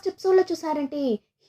Last ఎపిసోడ్లో చూసారంటే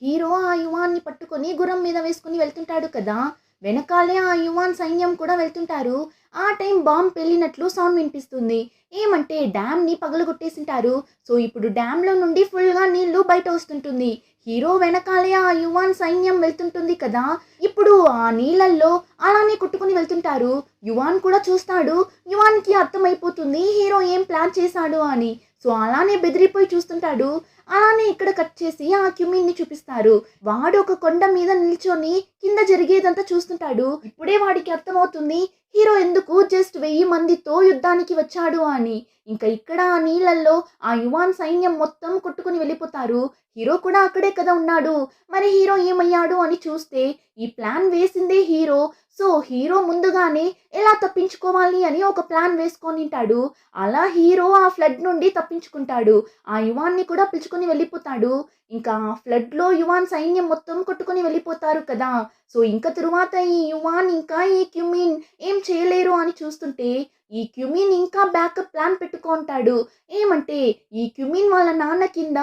hero ఆ యువాన్ని పట్టుకొని గుర్రం మీద వేసుకుని వెళ్తుంటాడు కదా. వెనకాలే ఆ యువాన్ సైన్యం కూడా వెళ్తుంటారు. ఆ టైం బాంబ్ పెళ్ళినట్లు సౌండ్ వినిపిస్తుంది. ఏమంటే డ్యామ్ని పగలగొట్టేసింటారు. సో ఇప్పుడు డ్యామ్లో నుండి ఫుల్గా నీళ్లు బయట వస్తుంటుంది. హీరో వెనకాలే ఆ యువాన్ సైన్యం వెళ్తుంటుంది కదా. ఇప్పుడు ఆ నీళ్ళల్లో అలానే కొట్టుకుని వెళ్తుంటారు. యువాన్ కూడా చూస్తాడు. యువాన్కి అర్థమైపోతుంది హీరో ఏం ప్లాన్ చేశాడు అని. సో అలానే బెదిరిపోయి చూస్తుంటాడు. అలానే ఇక్కడ కట్ చేసి ఆ క్యుమిన్ని చూపిస్తారు. వాడు ఒక కొండ మీద నిల్చొని కింద జరిగేదంతా చూస్తుంటాడు. ఇప్పుడే వాడికి అర్థమవుతుంది హీరో ఎందుకు జస్ట్ 1000 మందితో యుద్ధానికి వచ్చాడు అని. ఇంకా ఇక్కడ ఆ నీళ్ళల్లో ఆ యువాన్ సైన్యం మొత్తం కొట్టుకుని వెళ్ళిపోతారు. హీరో కూడా అక్కడే కదా ఉన్నాడు. మరి హీరో ఏమయ్యాడు అని చూస్తే ఈ ప్లాన్ వేసిందే హీరో. సో హీరో ముందుగానే ఎలా తప్పించుకోవాలి అని ఒక ప్లాన్ వేసుకొనింటాడు. అలా హీరో ఆ ఫ్లడ్ నుండి తప్పించుకుంటాడు. ఆ యువాన్ని కూడా పిలుచుకొని వెళ్ళిపోతాడు. ఇంకా ఆ ఫ్లడ్లో యువాన్ సైన్యం మొత్తం కొట్టుకొని వెళ్ళిపోతారు కదా. సో ఇంకా తరువాత ఈ యువాన్ ఇంకా ఈ క్యుమిన్ ఏం చేయలేరు అని చూస్తుంటే ఈ క్యుమిన్ ఇంకా బ్యాకప్ ప్లాన్ పెట్టుకుంటాడు. ఏమంటే ఈ క్యుమిన్ వాళ్ళ నాన్న కింద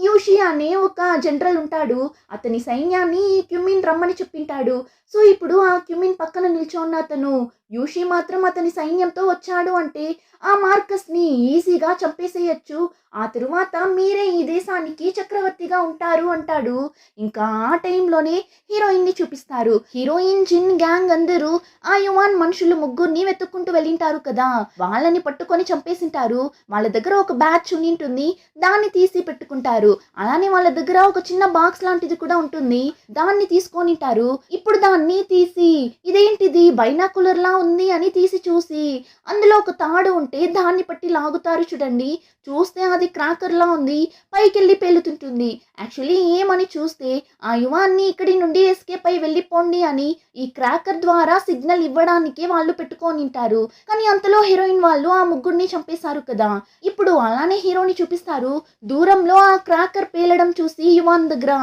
యూషి అనే ఒక జనరల్ ఉంటాడు. అతని సైన్యాన్ని ఈ క్యుమిన్ రమ్మని చెప్పింటాడు. సో ఇప్పుడు ఆ క్యుమిన్ పక్కన నిల్చొన్న అతను యూషి మాత్రం అతని సైన్యంతో వచ్చాడు అంటే ఆ మార్కస్ని ఈజీగా చంపేసేయచ్చు. ఆ తరువాత మీరే ఈ దేశానికి చక్రవర్తిగా ఉంటారు అంటాడు. ఇంకా ఆ టైంలోనే హీరోయిన్ని చూపిస్తారు. హీరోయిన్ జిన్ గ్యాంగ్ అందరూ ఆ యువాన్ మనుషులు ముగ్గురిని వెతుక్కుంటూ వెళ్ళింటారు కదా. వాళ్ళని పట్టుకొని చంపేసింటారు. వాళ్ళ దగ్గర ఒక బ్యాచ్ ఉండింటుంది. దాన్ని తీసి పెట్టుకుంటారు. అలానే వాళ్ళ దగ్గర ఒక చిన్న బాక్స్ లాంటిది కూడా ఉంటుంది. దాన్ని తీసుకొనింటారు. ఇప్పుడు దాన్ని తీసి ఇదేంటిది బైనాకులర్ లా ఉంది అని తీసి చూసి అందులో ఒక తాడు ఉంటే దాన్ని పట్టి లాగుతారు చూడండి. చూస్తే అది క్రాకర్ లా ఉంది. పైకెళ్ళి పేలుతుంటుంది. యాక్చువల్లీ ఏమని చూస్తే ఆ యువాన్ని ఇక్కడి నుండి ఎస్కేప్ అయి వెళ్ళిపోండి అని ఈ క్రాకర్ ద్వారా సిగ్నల్ ఇవ్వడానికి వాళ్ళు పెట్టుకొనింటారు. కానీ అంతలో హీరోయిన్ వాళ్ళు ఆ ముగ్గురిని చంపేశారు కదా. ఇప్పుడు అలానే హీరోని చూపిస్తారు. దూరంలో ఆ క్రాకర్ పేలడం చూసి యువాన్ దగ్గర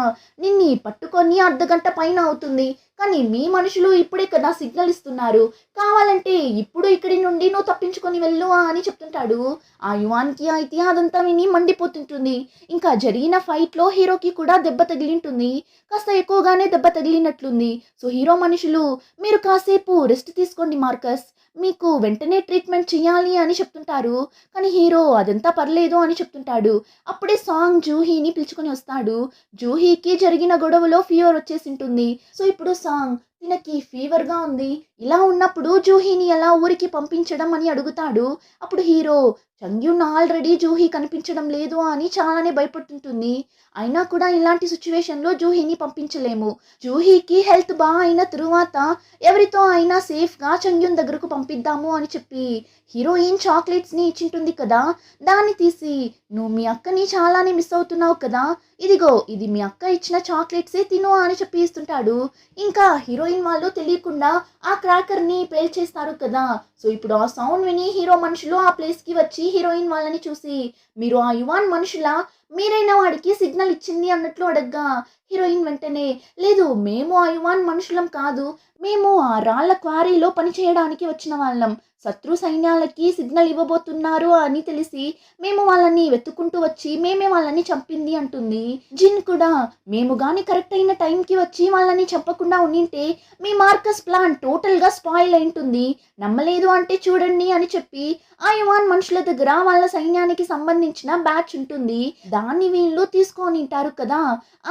నిన్ని పట్టుకొని అర్ధగంట పైన అవుతుంది. కానీ మీ మనుషులు ఇప్పుడే కదా సిగ్నల్ ఇస్తున్నారు. కావాలంటే ఇప్పుడు ఇక్కడి నుండి నువ్వు తప్పించుకొని వెళ్ళు అని చెప్తుంటాడు. ఆ యువాన్కి అయితే అదంతా విని మండిపోతుంటుంది. ఇంకా జరిగిన ఫైట్లో హీరోకి కూడా దెబ్బ తగిలింటుంది. కాస్త ఎక్కువగానే దెబ్బ తగిలినట్లుంది. సో హీరో మనుషులు మీరు కాసేపు రెస్ట్ తీసుకోండి మార్కస్, మీకు వెంటనే ట్రీట్మెంట్ చేయాలి అని చెప్తుంటారు. కానీ హీరో అదంతా పర్లేదు అని చెప్తుంటాడు. అప్పుడే సాంగ్ జూహీని పిలుచుకొని వస్తాడు. జూహీకి జరిగిన గొడవలో ఫీవర్ వచ్చేసి ఉంటుంది. సో ఇప్పుడు సాంగ్ తినకి ఫీవర్గా ఉంది. ఇలా ఉన్నప్పుడు జూహీని ఎలా ఊరికి పంపించడం అని అడుగుతాడు. అప్పుడు హీరో చంగ్యున్ ఆల్రెడీ జూహీ కనిపించడం లేదు అని చాలానే భయపడుతుంటుంది. అయినా కూడా ఇలాంటి సిచ్యువేషన్లో జూహీని పంపించలేము. జూహీకి హెల్త్ బాగా అయిన తరువాత ఎవరితో అయినా సేఫ్గా చంగ్యున్ దగ్గరకు పంపిద్దాము అని చెప్పి హీరోయిన్ చాక్లెట్స్ని ఇచ్చింటుంది కదా. దాన్ని తీసి నువ్వు మీ అక్కని చాలానే మిస్ అవుతున్నావు కదా, ఇదిగో ఇది మీ అక్క ఇచ్చిన చాక్లెట్సే తిను అని చెప్పి ఇస్తుంటాడు. ఇంకా హీరోయిన్ వాళ్ళు తెలియకుండా ఆ క్రాకర్ని పేల్చేస్తారు కదా. సో ఇప్పుడు ఆ సౌండ్ విని హీరో మనుషులు ఆ ప్లేస్కి వచ్చి హీరోయిన్ వాళ్ళని చూసి మీరు ఆ యువాన్ మనుషులా, మీరైనా వాడికి సిగ్నల్ ఇచ్చింది అన్నట్లు అడగ్గా హీరోయిన్ వెంటనే లేదు మేము ఆ యువాన్ మనుషులం కాదు, మేము ఆ రాళ్ల క్వారీలో పనిచేయడానికి వచ్చిన వాళ్ళం. శత్రు సైన్యాలకి సిగ్నల్ ఇవ్వబోతున్నారు అని తెలిసి మేము వాళ్ళని వెతుక్కుంటూ వచ్చి మేమే వాళ్ళని చంపింది అంటుంది. జిన్ కూడా మేము కానీ కరెక్ట్ అయిన టైంకి వచ్చి వాళ్ళని చంపకుండా ఉండింటే మీ మార్కస్ ప్లాన్ టోటల్గా స్పాయిల్ అయింటుంది. నమ్మలేదు అంటే చూడండి అని చెప్పి ఆ యువాన్ మనుషుల దగ్గర వాళ్ళ సైన్యానికి సంబంధించిన బ్యాచ్ ఉంటుంది. దాన్ని వీళ్ళు తీసుకొనింటారు కదా.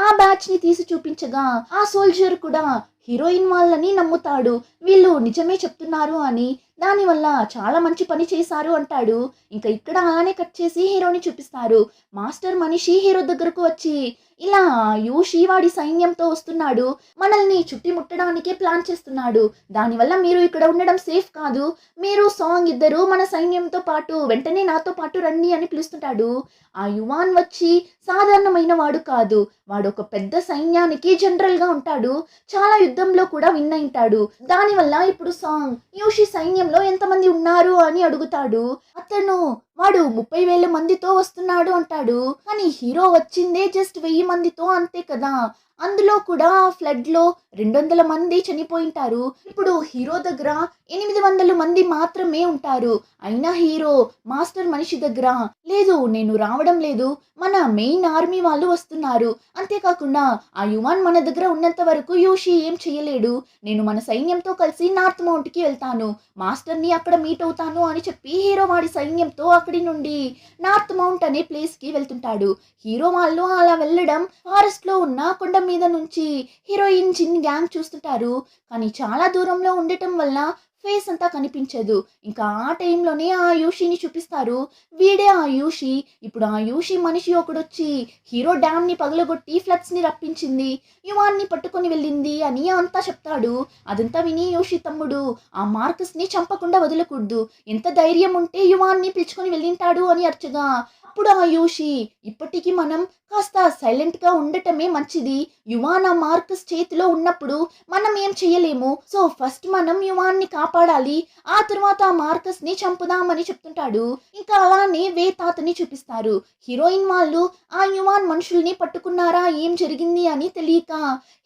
ఆ బ్యాచ్ని తీసి చూపించగా ఆ సోల్జర్ కూడా హీరోయిన్ వాళ్ళని నమ్ముతాడు. వీళ్ళు నిజమే చెప్తున్నారు అని, దానివల్ల చాలా మంచి పని చేశారు అంటాడు. ఇంకా ఇక్కడ అలానే కట్ చేసి హీరోని చూపిస్తారు. మాస్టర్ మనిషి హీరో దగ్గరకు వచ్చి ఇలా యూషి వాడి సైన్యంతో వస్తున్నాడు, మనల్ని చుట్టుముట్టడానికే ప్లాన్ చేస్తున్నాడు. దానివల్ల మీరు ఇక్కడ ఉండడం సేఫ్ కాదు. మీరు సాంగ్ ఇద్దరు మన సైన్యంతో పాటు వెంటనే నాతో పాటు రండి అని పిలుస్తుంటాడు. ఆ యువాన్ వచ్చి సాధారణమైన వాడు కాదు. వాడు ఒక పెద్ద సైన్యానికి జనరల్గా ఉంటాడు. చాలా యుద్ధంలో కూడా విన్ అయింటాడు. దానివల్ల ఇప్పుడు సాంగ్ యూషి సైన్యంలో ఎంతమంది ఉన్నారు అని అడుగుతాడు. అతను వాడు 30,000 మందితో వస్తున్నాడు అంటాడు. కానీ హీరో వచ్చిందే జస్ట్ 1000 మందితో అంతే కదా. అందులో కూడా ఆ ఫ్లడ్‌లో 200 మంది చనిపోయుంటారు. ఇప్పుడు హీరో దగ్గర 800 మంది మాత్రమే ఉంటారు. అయినా హీరో మాస్టర్ మనిషి దగ్గర లేదు నేను రావడం లేదు. మన మెయిన్ ఆర్మీ వాళ్ళు వస్తున్నారు. అంతేకాకుండా ఆ యువాన్ మన దగ్గర ఉన్నంత వరకు యూషి ఏం చేయలేడు. నేను మన సైన్యంతో కలిసి నార్త్ మౌంట్‌కి వెళ్తాను. మాస్టర్‌ని అక్కడ మీట్ అవుతాను అని చెప్పి హీరో వాడి సైన్యంతో అక్కడి నుండి నార్త్ మౌంట్ అనే ప్లేస్‌కి వెళ్తుంటాడు. హీరో వాళ్ళు అలా వెళ్ళడం ఫారెస్ట్‌లో ఉన్న కొండ మీద నుంచి హీరోయిన్ జిన్ గ్యాంగ్ చూస్తుంటారు. కానీ చాలా దూరంలో ఉండటం వల్ల ఫేస్ అంతా కనిపించదు. ఇంకా ఆ టైంలోనే ఆ యూషిని చూపిస్తారు. వీడే ఆ యూషి. ఇప్పుడు ఆ యూషి మనిషి ఒకడొచ్చి హీరో డ్యామ్‌ని పగలగొట్టి ఫ్లడ్స్‌ని రప్పించింది. యువాన్ని పట్టుకొని వెళ్ళింది అని అంతా చెప్తాడు. అదంతా విని యూషి తమ్ముడు ఆ మార్కస్‌ని చంపకుండా వదలకూడదు. ఎంత ధైర్యం ఉంటే యువాన్ని పిలుచుకొని వెళ్ళింటాడు అని అరచగా అప్పుడు ఆ యూషి ఇప్పటికి మనం కాస్త సైలెంట్‌గా ఉండటమే మంచిది. యువాన్ ఆ మార్కస్ చేతిలో ఉన్నప్పుడు మనం ఏం చేయలేము. సో ఫస్ట్ మనం యువాన్ని కాపాడాలి. ఆ తర్వాత ఆ మార్కస్‌ని చంపుదామని చెప్తుంటాడు. ఇంకా అలానే వే తాతని చూపిస్తారు. హీరోయిన్ వాళ్ళు ఆ యువాన్ మనుషుల్ని పట్టుకున్నారా? ఏం జరిగింది అని తెలియక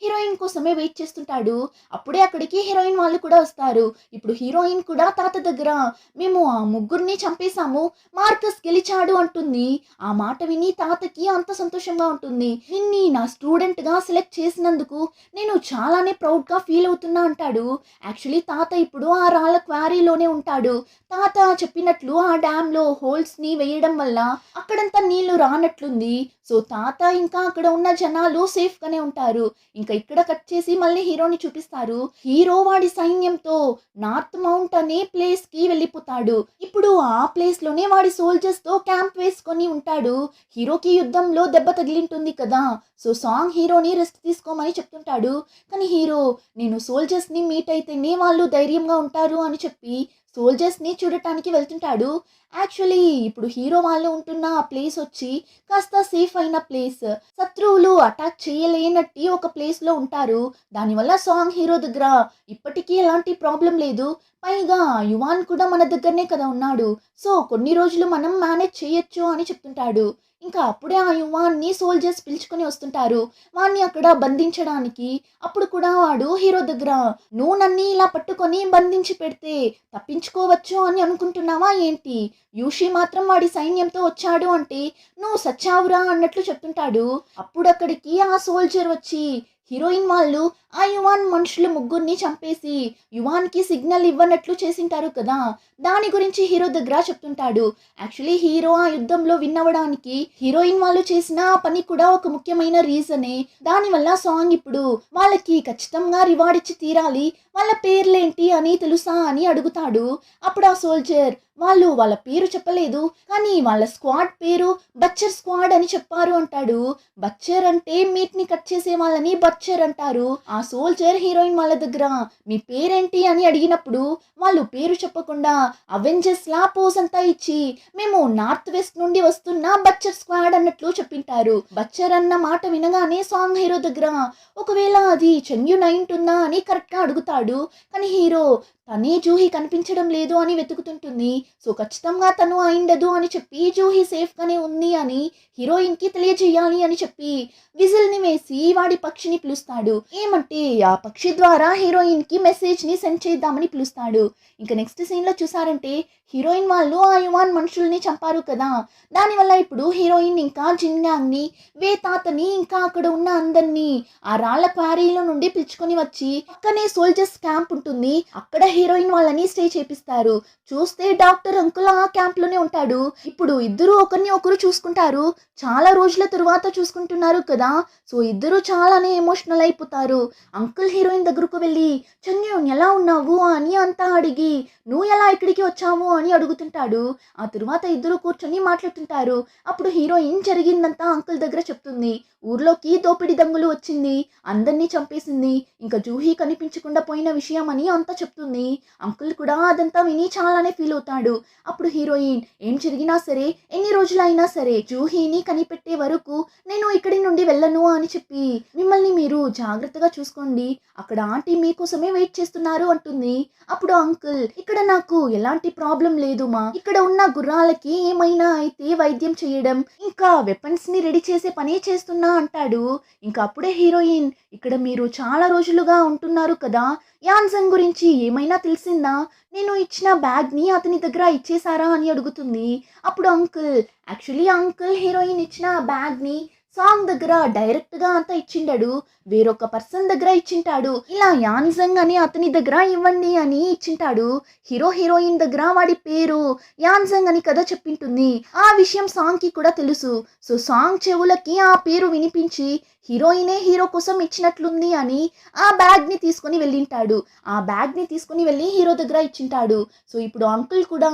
హీరోయిన్ కోసమే వెయిట్ చేస్తుంటాడు. అప్పుడే అక్కడికి హీరోయిన్ వాళ్ళు కూడా వస్తారు. ఇప్పుడు హీరోయిన్ కూడా తాత దగ్గర మేము ఆ ముగ్గురిని చంపేసాము. మార్కస్ గెలిచాడు అంటుంది. ఆ మాట విని తాతకి అంత సంతోషంగా ఉంటుంది. నిన్ని నా స్టూడెంట్‌గా సెలెక్ట్ చేసినందుకు నేను చాలానే ప్రౌడ్‌గా ఫీల్ అవుతున్నా అంటాడు. యాక్చువల్లీ తాత ఇప్పుడు ఆ రాళ్ళ క్వారీలోనే ఉంటాడు. తాత చెప్పినట్లు ఆ డ్యామ్‌లో హోల్స్‌ని వేయడం వల్ల అక్కడంతా నీళ్లు రానట్లుంది. సో తాత ఇంకా అక్కడ ఉన్న జనాలు సేఫ్‌గానే ఉంటారు. ఇంకా ఇక్కడ కట్ చేసి మళ్ళీ హీరోని చూపిస్తారు. హీరో వాడి సైన్యంతో నార్త్ మౌంట్ అనే ప్లేస్‌కి వెళ్ళిపోతాడు. ఇప్పుడు ఆ ప్లేస్‌లోనే వాడి సోల్జర్స్‌తో క్యాంప్ వేసుకొని ఉంటాడు. హీరోకి యుద్ధంలో దెబ్బ తగిలింటుంది కదా! సో సాంగ్ హీరోని రెస్ట్ తీసుకోమని చెప్తుంటాడు. కానీ హీరో నేను సోల్జర్స్‌ని మీట్ అయితేనే వాళ్ళు ధైర్యంగా ఉంటారు అని చెప్పి సోల్జర్స్‌ని చూడటానికి వెళ్తుంటాడు. యాక్చువల్లీ ఇప్పుడు హీరో వాళ్ళు ఉంటున్న ఆ ప్లేస్ వచ్చి కాస్త సేఫ్ అయిన ప్లేస్. శత్రువులు అటాక్ చేయలేనట్టి ఒక ప్లేస్‌లో ఉంటారు. దానివల్ల సాంగ్ హీరో దగ్గర ఇప్పటికీ ఎలాంటి ప్రాబ్లం లేదు. పైగా యువాన్ కూడా మన దగ్గరనే కదా ఉన్నాడు. సో కొన్ని రోజులు మనం మేనేజ్ చేయొచ్చు అని చెప్తుంటాడు. ఇంకా అప్పుడే ఆ యువాన్ని సోల్జర్స్ పిలుచుకొని వస్తుంటారు. వాడిని అక్కడ బంధించడానికి. అప్పుడు కూడా వాడు హీరో దగ్గర నువ్వు నన్ను ఇలా పట్టుకొని బంధించి పెడితే తప్పించుకోవచ్చు అని అనుకుంటున్నావా ఏంటి? యూషి మాత్రం వాడి సైన్యంతో వచ్చాడు అంటే నువ్వు సచ్చావురా అన్నట్లు చెప్తుంటాడు. అప్పుడు అక్కడికి ఆ సోల్జర్ వచ్చి హీరోయిన్ వాళ్ళు ఆ యువాన్ మనుషులు ముగ్గురిని చంపేసి యువాన్కి సిగ్నల్ ఇవ్వనట్లు చేసింటారు కదా! దాని గురించి హీరో దగ్గర చెప్తుంటాడు. యాక్చువల్లీ హీరో ఆ యుద్ధంలో విన్ అవ్వడానికి హీరోయిన్ వాళ్ళు చేసిన ఆ పని కూడా ఒక ముఖ్యమైన రీజనే. దానివల్ల సాంగ్ ఇప్పుడు వాళ్ళకి ఖచ్చితంగా రివార్డ్ ఇచ్చి తీరాలి. వాళ్ళ పేర్లేంటి అని తెలుసా అని అడుగుతాడు. అప్పుడు ఆ సోల్జర్ వాళ్ళు వాళ్ళ పేరు చెప్పలేదు. కానీ వాళ్ళ స్క్వాడ్ పేరు బచ్చర్ స్క్వాడ్ అని చెప్పారు అంటాడు. బచ్చర్ అంటే మీట్‌ని కట్ చేసే వాళ్ళని బచ్చర్ అంటారు. ఆ సోల్జర్ హీరోయిన్ వాళ్ళ దగ్గర మీ పేరేంటి అని అడిగినప్పుడు వాళ్ళు పేరు చెప్పకుండా అవెంజర్స్‌లా పోజ్ అంతా ఇచ్చి మేము నార్త్ వెస్ట్ నుండి వస్తున్న బచ్చర్ స్క్వాడ్ అన్నట్లు చెప్పింటారు. బచ్చర్ అన్న మాట వినగానే సాంగ్ హీరో దగ్గర ఒకవేళ అది చెన్యూన్ అయ్యుంటుందా అని కరెక్ట్‌గా అడుగుతాడు. కానీ హీరో తనే జూహీ కనిపించడం లేదు అని వెతుకుతుంటుంది. సో ఖచ్చితంగా తను అయిండదు అని చెప్పి జూహీ సేఫ్‌గానే ఉంది అని హీరోయిన్‌కి తెలియజేయాలి అని చెప్పి విజిల్‌ని వేసి వాడి పక్షిని పిలుస్తాడు. ఏమంటే ఆ పక్షి ద్వారా హీరోయిన్‌కి మెసేజ్‌ని సెండ్ చేద్దామని పిలుస్తాడు. ఇంక నెక్స్ట్ సీన్‌లో చూసారంటే హీరోయిన్ వాళ్ళు ఆ యువాన్ మనుషుల్ని చంపారు కదా! దానివల్ల ఇప్పుడు హీరోయిన్ ఇంకా జిన్ గ్యాంగ్‌ని, వే తాతని ఇంకా అక్కడ ఉన్న అందరిని ఆ రాళ్ళ క్వారీలో నుండి పిలుచుకొని వచ్చి పక్కనే సోల్జర్స్ క్యాంప్ ఉంటుంది. అక్కడ హీరోయిన్ వాళ్ళని స్టే చేపిస్తారు. చూస్తే డాక్టర్ అంకుల్ ఆ క్యాంప్‌లోనే ఉంటాడు. ఇప్పుడు ఇద్దరు ఒకరిని ఒకరు చూసుకుంటారు. చాలా రోజుల తరువాత చూసుకుంటున్నారు కదా! సో ఇద్దరు చాలానే ఎమోషనల్ అయిపోతారు. అంకుల్ హీరోయిన్ దగ్గరకు వెళ్ళి "చంగ్యూన్ ఎలా ఉన్నావు?" అని అంతా అడిగి "నువ్వు ఎలా ఇక్కడికి వచ్చావు?" అని అడుగుతుంటాడు. ఆ తరువాత ఇద్దరు కూర్చొని మాట్లాడుతుంటారు. అప్పుడు హీరోయిన్ జరిగిందంతా అంకుల్ దగ్గర చెప్తుంది. ఊర్లోకి దోపిడీ దొంగలు వచ్చింది. అందరినీ చంపేసింది. ఇంకా జూహీ కనిపించకుండా పోయిన విషయం అని అంతా చెప్తుంది. చెప్తుంది. అంకుల్ కూడా అదంతా విని చాలానే ఫీల్ అవుతాడు. అప్పుడు హీరోయిన్ ఏం జరిగినా సరే, ఎన్ని రోజులైనా సరే జూహీని కనిపెట్టే వరకు నేను ఇక్కడి నుండి వెళ్ళను అని చెప్పి మిమ్మల్ని మీరు జాగ్రత్తగా చూసుకోండి, అక్కడ ఆంటీ మీకోసమే వెయిట్ చేస్తున్నారు అంటుంది. అప్పుడు అంకుల్ ఇక్కడ నాకు ఎలాంటి ప్రాబ్లం లేదు మా, ఇక్కడ ఉన్న గుర్రాలకి ఏమైనా అయితే వైద్యం చేయడం ఇంకా వెపన్స్ ని రెడీ చేసే పనే చేస్తున్నా అంటాడు. ఇంకా అప్పుడే హీరోయిన్ ఇక్కడ మీరు చాలా రోజులుగా ఉంటున్నారు కదా, యాన్సంగ్ గురించి ఏమైనా తెలిసిందా, నేను ఇచ్చిన బ్యాగ్ని అతని దగ్గర ఇచ్చేసారా అని అడుగుతుంది. అప్పుడు అంకుల్ హీరోయిన్ ఇచ్చిన బ్యాగ్ని సాంగ్ దగ్గర డైరెక్ట్గా అంతా ఇచ్చిండాడు, వేరొక పర్సన్ దగ్గర ఇచ్చింటాడు. ఇలా యాన్జంగ్ అని అతని దగ్గర ఇవ్వండి అని ఇచ్చింటాడు. హీరోయిన్ దగ్గర వాడి పేరు యాన్జంగ్ అని కదా చెప్పింటుంది. ఆ విషయం సాంగ్ కి కూడా తెలుసు. సో సాంగ్ చెవులకి ఆ పేరు వినిపించి హీరోయినే హీరో కోసం ఇచ్చినట్లుంది అని ఆ బ్యాగ్ ని తీసుకొని వెళ్ళింటాడు. ఆ బ్యాగ్ ని తీసుకొని వెళ్ళి హీరో దగ్గర ఇచ్చింటాడు. సో ఇప్పుడు అంకుల్ కూడా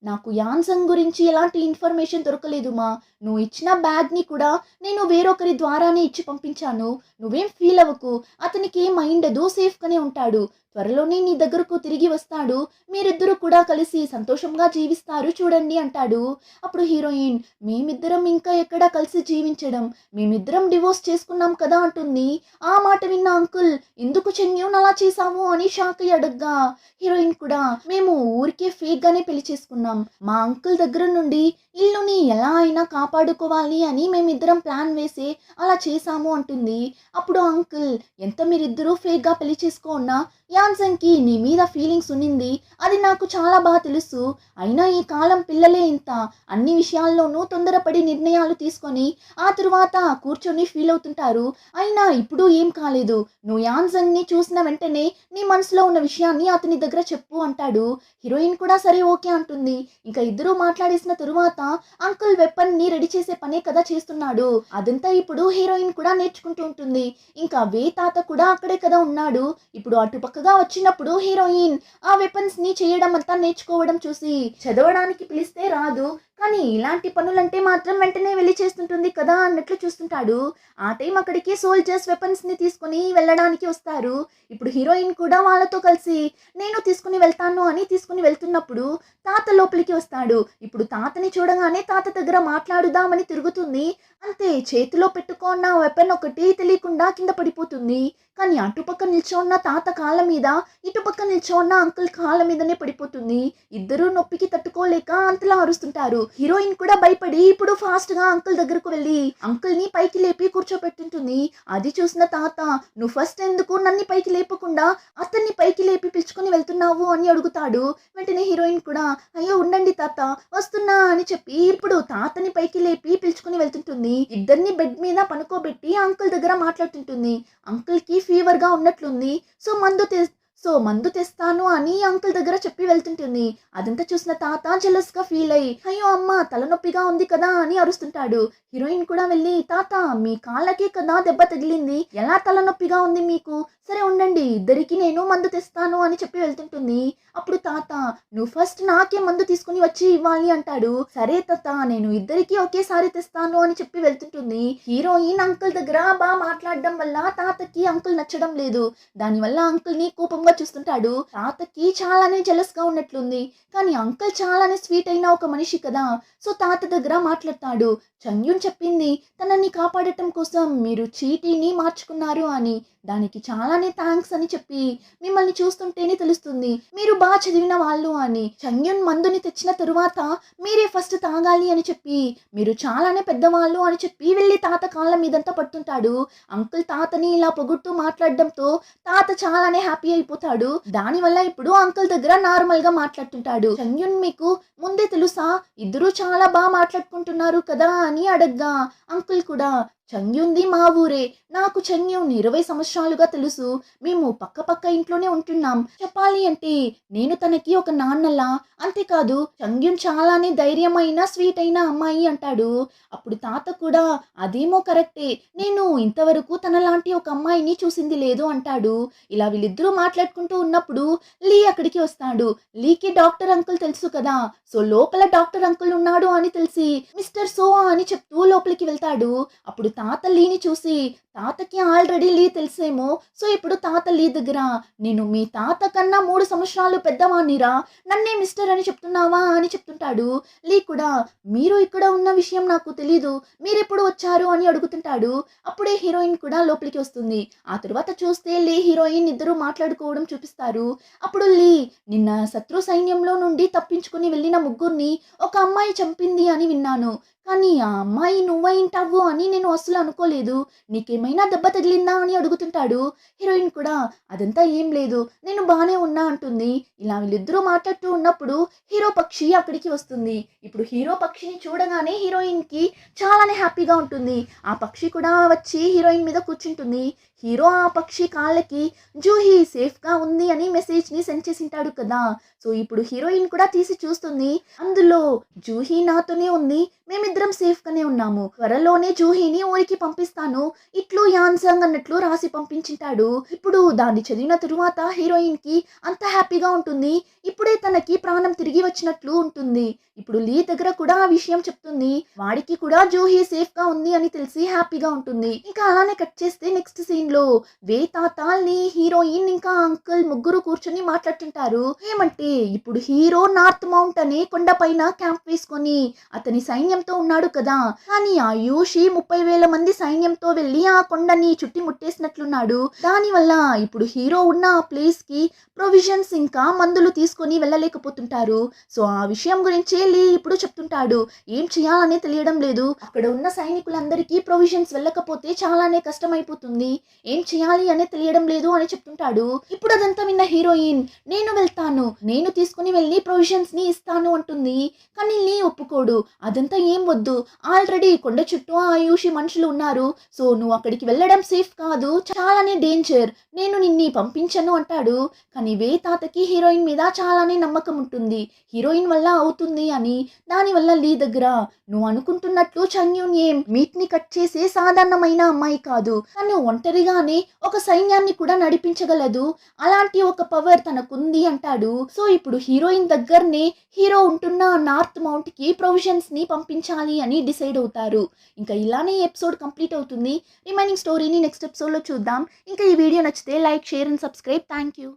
నాకు యాన్సంగ్ గురించి ఎలాంటి ఇన్ఫర్మేషన్ దొరకలేదు మా, నువ్వు ఇచ్చిన బ్యాగ్ ని కూడా నేను వేరొకరి ద్వారానే ఇచ్చి పంపించాను, నువ్వేం ఫీల్ అవ్వకు, అతనికి మైండ్ సేఫ్గానే ఉంటాడు, త్వరలోనే నీ దగ్గరకు తిరిగి వస్తాడు, మీరిద్దరూ కూడా కలిసి సంతోషంగా జీవిస్తారు చూడండి అంటాడు. అప్పుడు హీరోయిన్ మేమిద్దరం ఇంకా ఎక్కడ కలిసి జీవించడం, మేమిద్దరం డివోర్స్ చేసుకున్నాం కదా అంటుంది. ఆ మాట విన్న అంకుల్ ఎందుకు చెంగ్యూన్ అలా చేశాము అని షాక్ అయ్యి అడగ్గా హీరోయిన్ కూడా మేము ఊరికే ఫేక్ గానే పెళ్లి చేసుకున్నాం, మా అంకుల్ దగ్గర నుండి ఇల్లుని ఎలా అయినా కాపాడుకోవాలి అని మేమిద్దరం ప్లాన్ వేసి అలా చేశాము అంటుంది. అప్పుడు అంకుల్ ఎంత మీరిద్దరూ ఫేక్ గా పెళ్లి చేసుకున్నా యాన్సంగ్కి నీ మీద ఫీలింగ్స్ ఉన్నింది, అది నాకు చాలా బాగా తెలుసు, అయినా ఈ కాలం పిల్లలే ఇంత, అన్ని విషయాల్లోనూ తొందరపడి నిర్ణయాలు తీసుకొని ఆ తరువాత కూర్చొని ఫీల్ అవుతుంటారు, అయినా ఇప్పుడు ఏం కాలేదు, నువ్వు యాన్సంగ్ని చూసిన వెంటనే నీ మనసులో ఉన్న విషయాన్ని అతని దగ్గర చెప్పు అంటాడు. హీరోయిన్ కూడా సరే ఓకే అంటుంది. ఇంకా ఇద్దరు మాట్లాడేసిన తరువాత అంకుల్ వెపన్ ని రెడీ చేసే పనే కదా చేస్తున్నాడు, అదంతా ఇప్పుడు హీరోయిన్ కూడా నేర్చుకుంటూ ఉంటుంది. ఇంకా వే తాత కూడా అక్కడే కదా ఉన్నాడు. ఇప్పుడు అటుపక్కగా వచ్చినప్పుడు హీరోయిన్ ఆ వెపన్స్ ని చేయడం అంతా నేర్చుకోవడం చూసి చదవడానికి పిలిస్తే రాదు, కానీ ఇలాంటి పనులంటే మాత్రం వెంటనే వెళ్ళి చేస్తుంటుంది కదా అన్నట్లు చూస్తుంటాడు. ఆ టైం అక్కడికి సోల్జర్స్ వెపన్స్ ని తీసుకుని వెళ్ళడానికి వస్తారు. ఇప్పుడు హీరోయిన్ కూడా వాళ్ళతో కలిసి నేను తీసుకుని వెళ్తాను అని తీసుకుని వెళ్తున్నప్పుడు తాత లోపలికి వస్తాడు. ఇప్పుడు తాతని చూడగానే తాత దగ్గర మాట్లాడుదామని తిరుగుతుంది, అంతే చేతిలో పెట్టుకున్న వెపన్ ఒకటి తెలియకుండా కింద పడిపోతుంది. కానీ అటుపక్క నిల్చోన్న తాత కాళ్ళ మీద ఇటుపక్క నిల్చోన్న అంకుల్ కాళ్ళ మీదనే పడిపోతుంది. ఇద్దరు నొప్పికి తట్టుకోలేక అంతలా అరుస్తుంటారు. హీరోయిన్ కూడా భయపడి ఇప్పుడు ఫాస్ట్ గా అంకుల్ దగ్గరకు వెళ్ళి అంకుల్ ని పైకి లేపి కూర్చోపెట్టుంటుంది. అది చూసిన తాత నువ్వు ఫస్ట్ ఎందుకు నన్ను పైకి లేపకుండా అతన్ని పైకి లేపి పిలుచుకొని వెళ్తున్నావు అని అడుగుతాడు. వెంటనే హీరోయిన్ కూడా అయ్యో ఉండండి తాత వస్తున్నా అని చెప్పి ఇప్పుడు తాతని పైకి లేపి పిలుచుకొని వెళ్తుంటుంది. ఇద్దరిని బెడ్ మీద పనుకోబెట్టి అంకుల్ దగ్గర మాట్లాడుతుంటుంది. అంకుల్ కి ఫీవర్ గా ఉన్నట్లుంది, సో మందు తెస్తాను అని అంకుల్ దగ్గర చెప్పి వెళ్తుంటుంది. అదంతా చూసిన తాత జెలస్ గా ఫీల్ అయ్యి అయ్యో అమ్మ తలనొప్పిగా ఉంది కదా అని అరుస్తుంటాడు. హీరోయిన్ కూడా వెళ్ళి తాత మీ కాళ్ళకి కదా దెబ్బ తగిలింది, ఎలా తలనొప్పిగా ఉంది మీకు, సరే ఉండండి ఇద్దరికి నేను మందు తెస్తాను అని చెప్పి వెళ్తుంటుంది. అప్పుడు తాత నువ్వు ఫస్ట్ నాకే మందు తీసుకుని వచ్చి ఇవ్వాలి అంటాడు. సరే తాత నేను ఇద్దరికి ఒకేసారి తెస్తాను అని చెప్పి వెళ్తుంటుంది. హీరోయిన్ అంకుల్ దగ్గర బాగా మాట్లాడడం వల్ల తాతకి అంకుల్ నచ్చడం లేదు, దానివల్ల అంకుల్ ని కోపంగా చూస్తుంటాడు. తాతకి చాలానే జెలస్ గా ఉన్నట్లుంది, కానీ అంకుల్ చాలానే స్వీట్ అయిన ఒక మనిషి కదా, సో తాత దగ్గర మాట్లాడతాడు. చంగ్యూన్ చెప్పింది తనని కాపాడటం కోసం మీరు చీటీని మార్చుకున్నారు అని, దానికి చాలానే థ్యాంక్స్ అని చెప్పి మిమ్మల్ని చూస్తుంటేనే తెలుస్తుంది మీరు బాగా చదివిన వాళ్ళు అని, చంగ్యూన్ మందుని తెచ్చిన తరువాత మీరే ఫస్ట్ తాగాలి అని చెప్పి మీరు చాలానే పెద్దవాళ్ళు అని చెప్పి వెళ్ళి తాత కాళ్ళ మీదంతా పడుతుంటాడు. అంకుల్ తాతని ఇలా పొగుడుతూ మాట్లాడడంతో తాత చాలానే హ్యాపీ అయిపోతాడు. దానివల్ల ఇప్పుడు అంకుల్ దగ్గర నార్మల్ గా మాట్లాడుతుంటాడు. చంగ్యూన్ మీకు ముందే తెలుసా, ఇద్దరు చాలా బాగా మాట్లాడుకుంటున్నారు కదా అని అడగ్గా అంకుల్ కూడా చంగ్యూన్ది మా ఊరే, నాకు చంగ్యూన్ 20 సంవత్సరాలుగా తెలుసు, మేము పక్క ఇంట్లోనే ఉంటున్నాం, చెప్పాలి అంటే నేను తనకి ఒక నాన్నలా, అంతేకాదు చంగ్యూన్ చాలానే ధైర్యమైన స్వీట్ అయిన అమ్మాయి అంటాడు. అప్పుడు తాత కూడా అదేమో కరెక్టే, నేను ఇంతవరకు తనలాంటి ఒక అమ్మాయిని చూసింది లేదు అంటాడు. ఇలా వీళ్ళిద్దరూ మాట్లాడుకుంటూ ఉన్నప్పుడు లీ అక్కడికి వస్తాడు. లీకి డాక్టర్ అంకుల్ తెలుసు కదా, సో లోపల డాక్టర్ అంకుల్ ఉన్నాడు అని తెలిసి మిస్టర్ సో అని చెప్తూ లోపలికి వెళ్తాడు. అప్పుడు తాత లీని చూసి తాతకి ఆల్రెడీ లీ తెలుసేమో. సో ఇప్పుడు తాత లీ దగ్గర నేను మీ తాత కన్నా 3 సంవత్సరాలు పెద్దవాణ్ణిరా, నన్నే మిస్టర్ అని చెప్తున్నావా అని చెప్తుంటాడు. లీ కూడా మీరు ఇక్కడ ఉన్న విషయం నాకు తెలీదు, మీరెప్పుడు వచ్చారు అని అడుగుతుంటాడు. అప్పుడే హీరోయిన్ కూడా లోపలికి వస్తుంది. ఆ తర్వాత చూస్తే లీ హీరోయిన్ ఇద్దరు మాట్లాడుకోవడం చూపిస్తారు. అప్పుడు లీ నిన్న శత్రు సైన్యంలో నుండి తప్పించుకుని వెళ్ళిన ముగ్గురిని ఒక అమ్మాయి చంపింది అని విన్నాను, కానీ ఆ అమ్మాయి నువ్వయింటావు అని నేను అస్సలు అనుకోలేదు, నీకేమైనా దెబ్బ తగిలిందా అని అడుగుతుంటాడు. హీరోయిన్ కూడా అదంతా ఏం లేదు, నేను బాగానే ఉన్నా అంటుంది. ఇలా వీళ్ళిద్దరూ మాట్లాడుతూ ఉన్నప్పుడు హీరో పక్షి అక్కడికి వస్తుంది. ఇప్పుడు హీరో పక్షిని చూడగానే హీరోయిన్కి చాలానే హ్యాపీగా ఉంటుంది. ఆ పక్షి కూడా వచ్చి హీరోయిన్ మీద కూర్చుంటుంది. హీరో ఆ పక్షి కాళ్ళకి జూహీ సేఫ్గా ఉంది అని మెసేజ్ని సెండ్ చేసింటాడు కదా. సో ఇప్పుడు హీరోయిన్ కూడా తీసి చూస్తుంది. అందులో జూహీ నాతోనే ఉంది, మేమిద్దరం సేఫ్గానే ఉన్నాము, త్వరలోనే జూహీని ఊరికి పంపిస్తాను, ఇట్లు యాన్సంగ్ అన్నట్లు రాసి పంపించింటాడు. ఇప్పుడు దాన్ని చదివిన తరువాత హీరోయిన్కి అంత హ్యాపీగా ఉంటుంది. ఇప్పుడే తనకి ప్రాణం తిరిగి వచ్చినట్లు ఉంటుంది. ఇప్పుడు లీ దగ్గర కూడా ఆ విషయం చెప్తుంది. వాడికి కూడా జూహీ సేఫ్గా ఉంది అని తెలిసి హ్యాపీగా ఉంటుంది. ఇంకా అలానే కట్ చేస్తే నెక్స్ట్ సీన్లో వే తాతాల్ని హీరోయిన్ ఇంకా అంకుల్ ముగ్గురు కూర్చొని మాట్లాడుతుంటారు. ఏమంటే ఇప్పుడు హీరో నార్త్ మౌంట్ అనే కొండపైన క్యాంప్ వేసుకొని అతని సైన్యంతో ఉన్నాడు కదా, కానీ ఆ యూషి 30,000 మంది సైన్యంతో వెళ్ళి ఆ కొండని చుట్టి ముట్టేసినట్లున్నాడు. దానివల్ల ఇప్పుడు హీరో ఉన్న ఆ ప్లేస్ కి ప్రొవిజన్స్ ఇంకా మందులు తీసుకొని వెళ్ళలేకపోతుంటారు. సో ఆ విషయం గురించి లీ ఇప్పుడు చెప్తుంటాడు. ఏం చేయాలనే తెలియడం లేదు, అక్కడ ఉన్న సైనికులందరికీ ప్రొవిజన్స్ వెళ్ళకపోతే చాలానే కష్టమైపోతుంది, ఏం చేయాలి అనే తెలియడం లేదు అని చెప్తుంటాడు. ఇప్పుడు అదంతా విన్న హీరోయిన్ నేను వెళ్తాను, నేను తీసుకుని వెళ్ళి ప్రొవిజన్స్ ని ఇస్తాను అంటుంది. కానీ లీ ఒప్పుకోడు. అదంతా ఏం వద్దు, ఆల్రెడీ కొండ చుట్టూ ఆయుషి మనుషులు ఉన్నారు, సో నువ్వు అక్కడికి వెళ్ళడం సేఫ్ కాదు, చాలానే డేంజర్, నేను నిన్ని పంపించను అంటాడు. కానీ వే తాతకి హీరోయిన్ మీద చాలానే నమ్మకం ఉంటుంది, హీరోయిన్ వల్ల అవుతుంది అని. దానివల్ల లీ దగ్గర నువ్వు అనుకుంటున్నట్లు చంగ్యూన్ ఏం మీట్ ని కట్ చేసే సాధారణమైన అమ్మాయి కాదు, తను ఒంటరిగానే ఒక సైన్యాన్ని కూడా నడిపించగలదు, అలాంటి ఒక పవర్ తనకుంది అంటాడు. సో ఇప్పుడు హీరోయిన్ దగ్గరనే హీరో ఉంటున్న నార్త్ మౌంట్ కి ప్రొవిజన్స్ ని పంపించాలి అని డిసైడ్ అవుతారు. ఇంకా ఇలానే ఎపిసోడ్ కంప్లీట్ అవుతుంది. రిమైనింగ్ స్టోరీని నెక్స్ట్ ఎపిసోడ్ లో చూద్దాం. ఇంకా ఈ వీడియో నచ్చితే like, share and subscribe. Thank you.